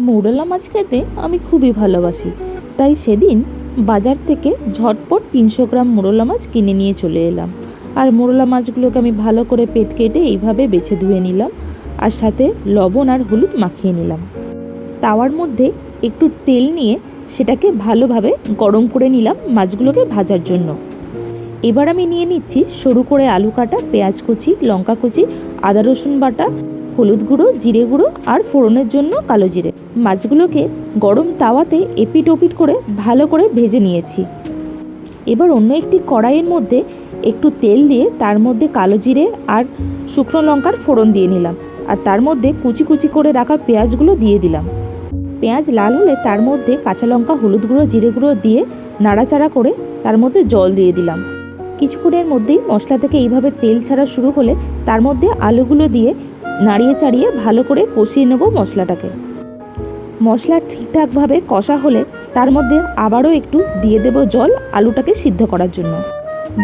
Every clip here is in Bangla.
মৌরলা মাছ খেতে আমি খুবই ভালোবাসি, তাই সেদিন বাজার থেকে ঝটপট 300 গ্রাম মৌরলা মাছ কিনে নিয়ে চলে এলাম। আর মৌরলা মাছগুলোকে আমি ভালো করে পেট কেটে এইভাবে বেছে ধুয়ে নিলাম, আর সাথে লবণ আর হলুদ মাখিয়ে নিলাম। তাওয়ার মধ্যে একটু তেল নিয়ে সেটাকে ভালোভাবে গরম করে নিলাম মাছগুলোকে ভাজার জন্য। এবার আমি নিয়ে নিচ্ছি সরু করে আলু কাটা, পেঁয়াজ কুচি, লঙ্কা কুচি, আদা রসুন বাটা, হলুদ গুঁড়ো, জিরে গুঁড়ো আর ফোড়নের জন্য কালো জিরে। মাছগুলোকে গরম তাওয়াতে এপিট ওপিট করে ভালো করে ভেজে নিয়েছি। এবার অন্য একটি কড়াইয়ের মধ্যে একটু তেল দিয়ে তার মধ্যে কালো জিরে আর শুকনো লঙ্কার ফোড়ন দিয়ে নিলাম, আর তার মধ্যে কুচি কুচি করে রাখা পেঁয়াজগুলো দিয়ে দিলাম। পেঁয়াজ লাল হলে তার মধ্যে কাঁচা লঙ্কা, হলুদ গুঁড়ো, জিরে গুঁড়ো দিয়ে নাড়াচাড়া করে তার মধ্যে জল দিয়ে দিলাম। কিছুক্ষণের মধ্যেই মশলা থেকে এইভাবে তেল ছাড়া শুরু হলে তার মধ্যে আলুগুলো দিয়ে নাড়িয়ে চাড়িয়ে ভালো করে কষিয়ে নেব মশলাটাকে। মশলা ঠিকঠাকভাবে কষা হলে তার মধ্যে আবারও একটু দিয়ে দেব জল আলুটাকে সিদ্ধ করার জন্য।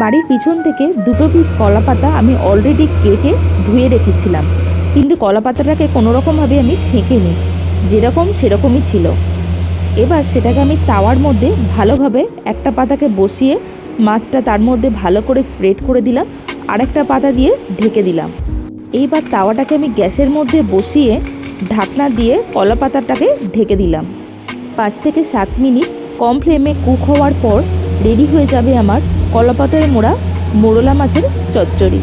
বাড়ির পিছন থেকে 2 পিস কলা পাতা আমি অলরেডি কেটে ধুয়ে রেখেছিলাম, কিন্তু কলা পাতাটাকে কোনোরকমভাবে আমি সেঁকে নিই, যেরকম সেরকমই ছিল। এবার সেটাকে আমি তাওয়ার মধ্যে ভালোভাবে একটা পাতাকে বসিয়ে মাছটা তার মধ্যে ভালো করে স্প্রেড করে দিলাম, আরেকটা পাতা দিয়ে ঢেকে দিলাম। এইবার তাওয়াটাকে আমি গ্যাসের মধ্যে বসিয়ে ঢাকনা দিয়ে কলা পাতাটাকে ঢেকে দিলাম। 5 থেকে 7 মিনিট কম ফ্লেমে কুক হওয়ার পর রেডি হয়ে যাবে আমার কলা পাতায় মোড়া মৌরলা মাছের চচ্চড়ি।